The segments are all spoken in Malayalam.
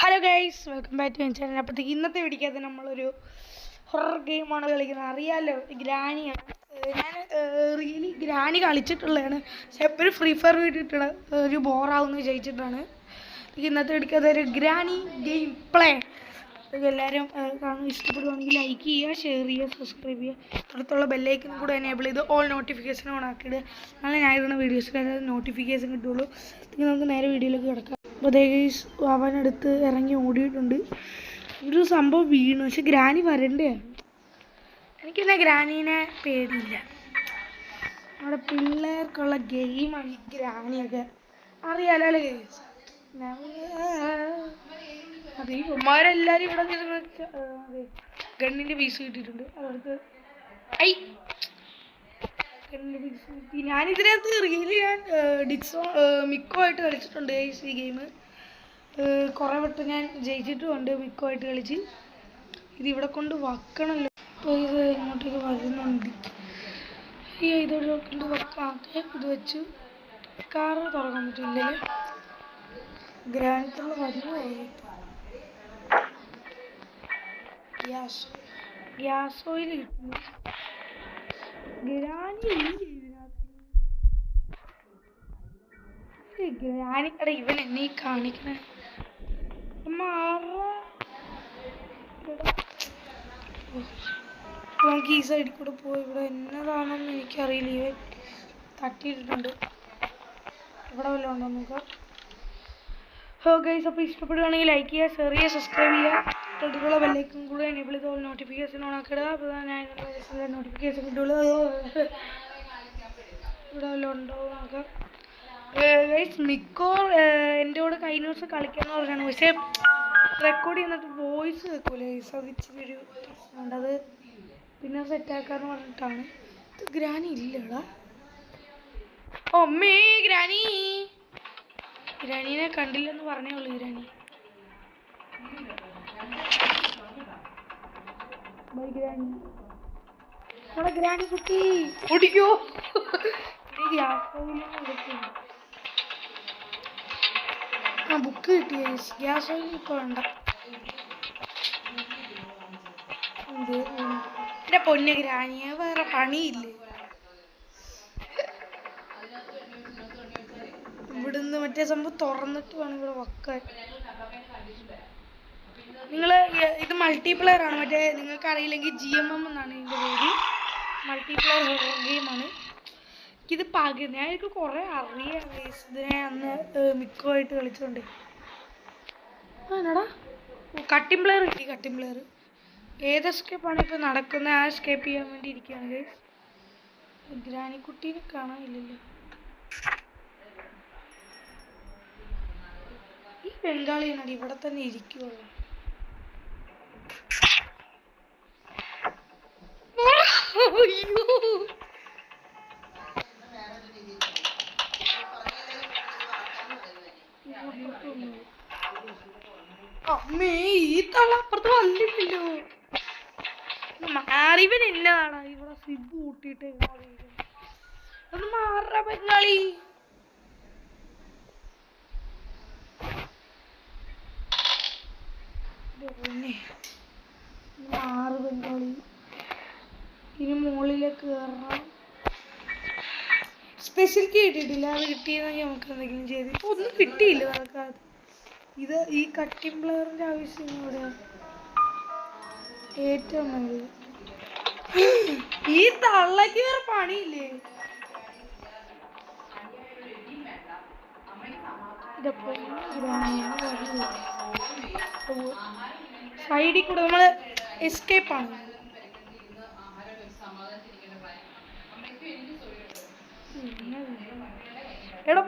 Hello guys, welcome back to my channel. അപ്പോഴത്തേക്ക് ഇന്നത്തെ വീഡിയോക്കകത്ത് നമ്മളൊരു ഹൊറർ ഗെയിമാണ് കളിക്കുന്നത്. അറിയാമല്ലോ, ഗ്രാനിയാണ്. ഞാൻ റിയലി ഗ്രാനി കളിച്ചിട്ടുള്ളതാണ്. പക്ഷെ എപ്പോഴും ഫ്രീ ഫയർ വീട്ടിട്ടുള്ള ഒരു ബോറാവുമെന്ന് വിചാരിച്ചിട്ടാണ് ഇന്നത്തെ വീഡിയോക്കകത്ത് ഒരു ഗ്രാനി ഗെയിം പ്ലേ. എല്ലാവരും കാണാൻ ഇഷ്ടപ്പെടുവാണെങ്കിൽ ലൈക്ക് ചെയ്യുക, ഷെയർ ചെയ്യുക, സബ്സ്ക്രൈബ് ചെയ്യുക. അടുത്തുള്ള ബെല്ലൈക്കനും കൂടെ എനേബിൾ ചെയ്ത് ഓൾ നോട്ടിഫിക്കേഷൻ ഓൺ ആക്കിയിടുക. അങ്ങനെ ഞാൻ ഇടുന്ന വീഡിയോസിൽ നോട്ടിഫിക്കേഷൻ കിട്ടുള്ളൂ. നമുക്ക് നേരെ വീഡിയോയിലേക്ക് കിടക്കാം. അപ്പോൾ ഗൈസ്, അവനടുത്ത് ഇറങ്ങി ഓടിയിട്ടുണ്ട്. ഒരു സംഭവം വീണു, പക്ഷെ ഗ്രാനി വരണ്ടയാണ്. എനിക്കെന്നെ ഗ്രാനീനെ പേടിയില്ല. നമ്മുടെ പിള്ളേർക്കുള്ള ഗെയിമാണ് ഈ ഗ്രാനിയൊക്കെ. അറിയാലോ അല്ലേ ഗൈസ്? അതെ, ഉമ്മാരെല്ലാവരും ഇവിടെ അതെ ഗണ്ണിൻ്റെ പീസ് കിട്ടിയിട്ടുണ്ട്. അതടുത്ത് ഗണ്ണിൻ്റെ പീസ് കിട്ടി. ഞാനിതിനകത്ത് റിയലി മിക്കോ ആയിട്ട് കളിച്ചിട്ടുണ്ട് ഗൈസ്. ഈ ഗെയിം കുറേ വട്ടം ഞാൻ ജയിച്ചിട്ടുമുണ്ട് മിക്കോ ആയിട്ട് കളിച്ച്. ഇതിവിടെ കൊണ്ട് വയ്ക്കണമല്ലോ. അപ്പോൾ ഇത് ഇങ്ങോട്ടേക്ക് വരുന്നുണ്ട്. ഇതോടെ കൊണ്ട് വയ്ക്കാതെ ഇത് വെച്ച് കാറ് തുറക്കാൻ പറ്റില്ലേ? ഗ്രാനത്തുള്ള വരുന്നതായി ഗ്യാസ് ഓയിൽ കിട്ടുന്നു. ഗ്രാനിക്കട ഇവൻ എന്നെ കാണിക്കണേ. നമുക്ക് ഈ സൈഡിൽ കൂടെ പോയി. ഇവിടെ എന്നതാണെന്ന് എനിക്കറിയില്ല. ഇവൻ തട്ടിയിട്ടിട്ടുണ്ട്. ഇവിടെ വല്ലതും ഉണ്ടോ നോക്കാം. ഗൈസ്, അപ്പോൾ ഇഷ്ടപ്പെടുകയാണെങ്കിൽ ലൈക്ക് ചെയ്യുക, ഷെയർ ചെയ്യുക, സബ്സ്ക്രൈബ് ചെയ്യുക. തൊട്ടുള്ള ബെല്ലൈക്കൻ കൂടെ എനേബിൾ ചെയ്ത് നോട്ടിഫിക്കേഷൻ ഓൺ ആക്കിയിടുക. അപ്പോൾ ഞാൻ നോട്ടിഫിക്കേഷൻ കിട്ടുള്ളൂ. ഇവിടെ വല്ലതും ഉണ്ടോ നോക്കാം. ഗൈസ്, മിക്കോ എൻ്റെ കൂടെ കഴിഞ്ഞ ദിവസം കളിക്കാമെന്ന് പറഞ്ഞാണ്. പക്ഷേ റെക്കോർഡ് ചെയ്യുന്നിട്ട് വോയിസ് കേൾക്കൂല ഗൈസ്. അത് ഇച്ചിരി ഒരു പ്രശ്നമുണ്ട്. അത് പിന്നെ സെറ്റാക്കാന്ന് പറഞ്ഞിട്ടാണ്. ഇത് ഗ്രാനി ഇല്ലടാ. അമ്മേ, ഗ്രാനീനെ കണ്ടില്ലെന്ന് പറഞ്ഞേ ഉള്ളൂ. ഗ്രാനി കുട്ടി ഓടിക്കോ. ബുക്ക് കിട്ടി. ഗ്യാസ് ഓയിൽ ഇപ്പോൾ വേണ്ട. എൻ്റെ പൊന്നെ ഗ്രാനിയെ, വേറെ പണിയില്ലേ? ഇവിടുന്ന് മറ്റേ സംഭവം തുറന്നിട്ട് വേണം ഇവിടെ വെക്കാൻ. നിങ്ങൾ ഇത് മൾട്ടിപ്ലെയർ ആണ്. മറ്റേ നിങ്ങൾക്ക് അറിയില്ലെങ്കിൽ GMM എന്നാണ് ഇതിൻ്റെ പേര്. മൾട്ടിപ്ലെയർ ഹൊറർ ഗെയിമാണ്. ഇത് ഞാൻ എനിക്ക് കുറേ അറിയാം. ഇതിനെ അന്ന് മിക്കോ ആയിട്ട് കളിച്ചോണ്ട്. എന്നടാ കട്ടിംഗ് പ്ലെയർ കിട്ടി. കട്ടിംഗ് പ്ലെയർ ഏത് എസ്കേപ്പാണ് ഇപ്പോൾ നടക്കുന്നത്? ആ എസ്കേപ്പ് ചെയ്യാൻ വേണ്ടി ഇരിക്കുകയാണ് ഗൈസ്. ഗ്രാനിക്കുട്ടീനെ കാണാനില്ലല്ലോ. ഈ ബംഗാളിയാണ് ഇവിടെ തന്നെ ഇരിക്കുള്ളൂ. അമ്മേ, ഈ തള്ളപ്പുറത്ത് വന്നിട്ടില്ലോ. മാറിവൻ എന്നതാണ് ഇവിടെ സിബ് കൂട്ടിയിട്ട് ഒന്ന് മാറ ബംഗാളി. മാറ് ബംഗാളി. ഇനി മുകളിലേക്ക് കയറണം. സ്പെഷ്യൽ കീ കിട്ടിയിട്ടില്ല. അത് കിട്ടിയെന്നെങ്കിൽ നമുക്ക് എന്തെങ്കിലും ചെയ്ത്. ഇപ്പോൾ ഒന്നും കിട്ടിയില്ല നടക്കാതെ. ഇത് ഈ കട്ടിംഗ് പ്ലെയറിൻ്റെ ആവശ്യം ഇവിടെ ഏറ്റവും നല്ലത്. ഈ തള്ളക്ക് വേറെ പണിയില്ലേ? സൈഡിൽ കൂടെ നമ്മൾ എസ്കേപ്പാണ്. എടാ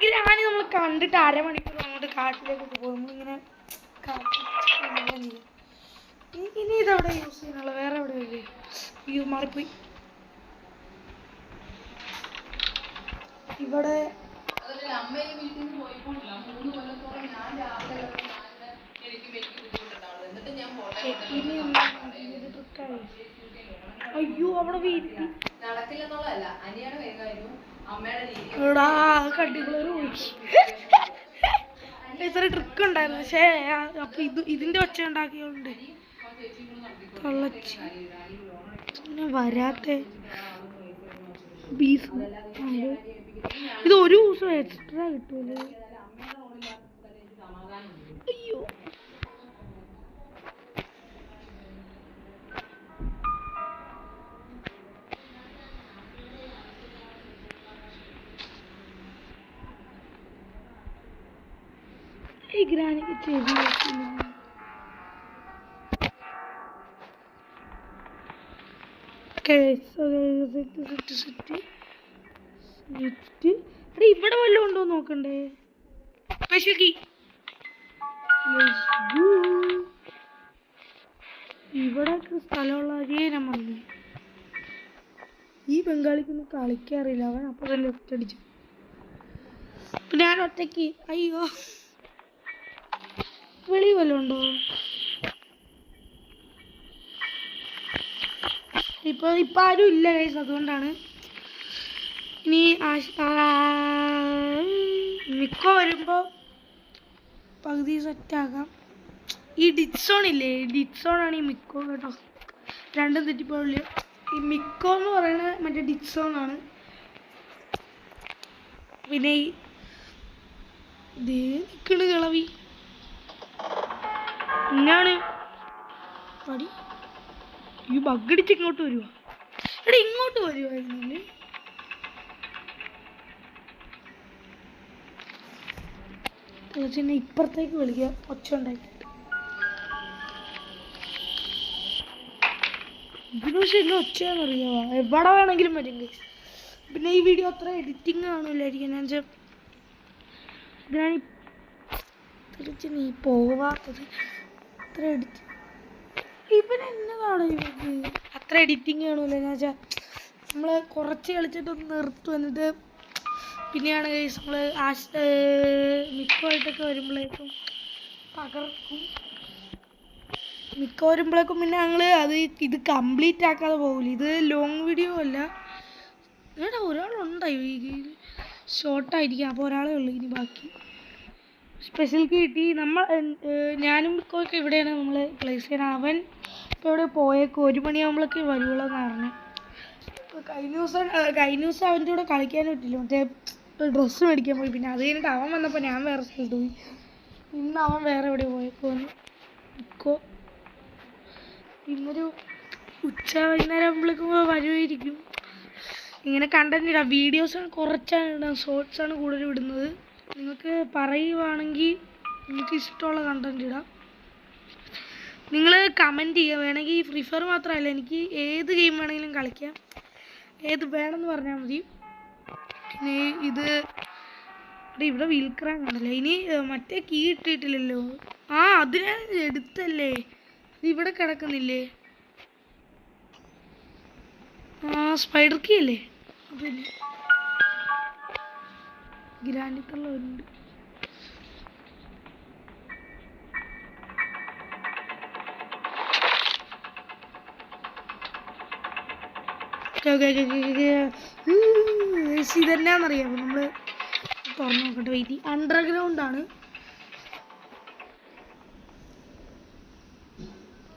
ഗ്രാനി നമ്മൾ കണ്ടിട്ട് അരമണിക്കൂർ അങ്ങോട്ട് കാട്ടിലേക്ക് പോകും. ഇങ്ങനെ ഇനി ഇതവിടെ യൂസ് ചെയ്യാനുള്ള വേറെ എവിടെ വരും? അയ്യോ മാറിപ്പോയി. ഇവിടെ അയ്യോ അവിടെ വീട്ടി ഇത്ര ട്രിക്ക് ഉണ്ടായിരുന്നു. പക്ഷേ അപ്പൊ ഇതിന്റെ ഒച്ച ഉണ്ടാക്കിയോണ്ട് വരാത്ത ബീഫ്. ഇത് ഒരു ദിവസം എക്സ്ട്രാ കിട്ടൂലേ? അയ്യോ ഈ ഗ്രാനിക്ക് ചെവി ഇവിടെ വല്ലതും ഉണ്ടോ നോക്കണ്ടേ? സ്പെഷ്യൽ കീ ഇവിടെ സ്ഥലമുള്ള ഞാൻ വന്നു. ഈ ബംഗാളിക്കൊന്നും കളിക്കാറില്ല. അവൻ അപ്പൊ തന്നെ ലെഫ്റ്റ് അടിച്ചു. ഞാൻ ഒറ്റയ്ക്ക്. അയ്യോ വെളി വല്ലതും ഉണ്ടോ? ഇപ്പൊ ആരും ഇല്ല ഗൈസ്, അതുകൊണ്ടാണ്. ഇനി മിക്കോ വരുമ്പോ പകുതി സെറ്റാകാം. ഈ ഡിറ്റ്സോൺ ഇല്ലേ, ഡിറ്റ്സോണാണ് ഈ മിക്കോ കേട്ടോ. രണ്ടും തെറ്റിപ്പോയില്ല. ഈ മിക്കോ എന്ന് പറയുന്നത് മറ്റേ ഡിറ്റ്സോൺ ആണ്. പിന്നെ ഇതേ നിൽക്കണ് കിളവി എന്നാണ് പടി. ഈ ബഗ്ഗടിച്ച് ഇങ്ങോട്ട് വരുവാ. എടാ ഇങ്ങോട്ട് വരുവായിരുന്നില്ലേ? ഇപ്പുറത്തേക്ക് വിളിക്കുക ഒച്ച ഉണ്ടാക്കിയിട്ട്. ഇതിന് പക്ഷെ എല്ലാം ഒച്ചയാണെന്നറിയാവോ? എവിടെ വേണമെങ്കിലും വരും. പിന്നെ ഈ വീഡിയോ അത്ര എഡിറ്റിംഗ് കാണൂലായിരിക്കും. ഞാൻ തിരിച്ച് നീ പോവാത്തത് അത്ര എഡിറ്റിംഗ്. ഇവൻ എന്നതാണ് ഇവർക്ക് അത്ര എഡിറ്റിംഗ് കാണൂല. ഞാൻ വെച്ചാൽ നമ്മൾ കുറച്ച് കളിച്ചിട്ടൊന്ന് നിർത്തും. എന്നിട്ട് പിന്നെയാണ് നമ്മൾ മിക്കമായിട്ടൊക്കെ വരുമ്പോഴേക്കും പകർക്കും. മിക്ക വരുമ്പോഴേക്കും പിന്നെ ഞങ്ങൾ ഇത് കംപ്ലീറ്റ് ആക്കാതെ പോകില്ല. ഇത് ലോങ് വീഡിയോ അല്ല. എടാ ഒരാളുണ്ടായി ഷോർട്ടായിരിക്കും. അപ്പോൾ ഒരാളേ ഉള്ളൂ. ഇനി ബാക്കി സ്പെഷ്യൽ കിട്ടി. ഞാനും മിക്കമൊക്കെ ഇവിടെയാണ് നമ്മൾ പ്ലേസ് ചെയ്യണം. അവൻ ഇപ്പോൾ ഇവിടെ പോയേക്കും. 1 മണിയാകുമ്പോഴേക്ക് വരുവുള്ളൂ എന്ന് പറഞ്ഞു. കഴിഞ്ഞ ദിവസം അവൻ്റെ കൂടെ കളിക്കാൻ പറ്റില്ല. മറ്റേ ഡ്രസ്സ് മേടിക്കാൻ പോയി. പിന്നെ അത് കഴിഞ്ഞിട്ട് അവൻ വന്നപ്പോൾ ഞാൻ വേറെ സ്ഥലത്ത് പോയി. ഇന്ന് അവൻ വേറെ എവിടെ പോയേക്കുമെന്ന് മിക്കോ. ഇന്നൊരു വൈകുന്നേരം ആകുമ്പോഴേക്കും വരുമായിരിക്കും. ഇങ്ങനെ കണ്ടന്റ് ഇടാം. വീഡിയോസാണ് കുറച്ചാണ് ഇടാം. ഷോർട്സാണ് കൂടുതൽ ഇടുന്നത്. നിങ്ങൾക്ക് പറയുവാണെങ്കിൽ നിങ്ങൾക്ക് ഇഷ്ടമുള്ള കണ്ടന്റ് ഇടാം. നിങ്ങൾ കമൻറ്റ് ചെയ്യുക. വേണമെങ്കിൽ ഫ്രീ ഫയർ മാത്രമല്ല, എനിക്ക് ഏത് ഗെയിം വേണമെങ്കിലും കളിക്കാം. ഏത് വേണമെന്ന് പറഞ്ഞാൽ മതി. പിന്നെ ഇവിടെ വിൽക്രാൻ കണ്ടല്ലോ. ഇനി മറ്റേ കീ ഇട്ടിട്ടില്ലല്ലോ. അതിനെ എടുത്തല്ലേ? ഇവിടെ കിടക്കുന്നില്ലേ? സ്പൈഡർ കീ അല്ലേ? അതല്ലേ ഗ്രാൻഡിത്തുള്ള ഉണ്ട്. ഇതെന്നാന്നറിയാമോ? നമ്മൾ തുറന്നു നോക്കട്ടെ. വെയിറ്റ്. അണ്ടർഗ്രൗണ്ട് ആണ്.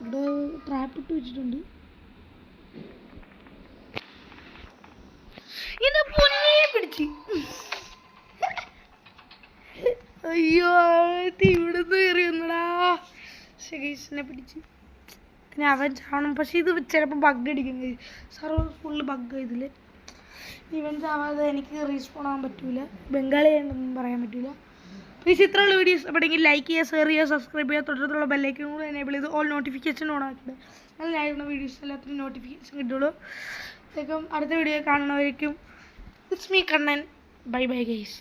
ഇവിടെ ട്രാപ്പ് ഇട്ട് വെച്ചിട്ടുണ്ട്. ഇത് പൊന്നെ പിടിച്ച്. അയ്യോ ഇവിടുന്ന് കയറി വന്നടാ. ശകീഷിനെ പിടിച്ച്. പിന്നെ അവൻ ചാവണം. പക്ഷെ ഇത് ചിലപ്പോൾ ബഗ് അടിക്കുന്നത്. സർവർ ഫുള്ള് ബഗ് ഇതിൽ. ഇവൻ ചാവാതെ എനിക്ക് റീസ്പോൺ ആകാൻ പറ്റൂല. ബംഗാളി ആണെന്നൊന്നും പറയാൻ പറ്റൂല. പ്ലീസ് ഇത്രയുള്ള വീഡിയോസ് ഇഷ്ടപ്പെട്ടെങ്കിൽ ലൈക്ക് ചെയ്യുക, ഷെയർ ചെയ്യുക, സബ്സ്ക്രൈബ് ചെയ്യുക. തൊട്ടടുത്തുള്ള ബെല്ലൈക്കൺ കൂടെ എനേബിൾ ചെയ്ത് ഓൾ നോട്ടിഫിക്കേഷൻ ഓൺ ആക്കിയിട്ട് നല്ല ഞാനിടുന്ന വീഡിയോസ് എല്ലാത്തിനും നോട്ടിഫിക്കേഷൻ കിട്ടുള്ളൂ. അടുത്ത വീഡിയോ കാണുന്നവരേക്കും it's me Kannan. Bye bye guys.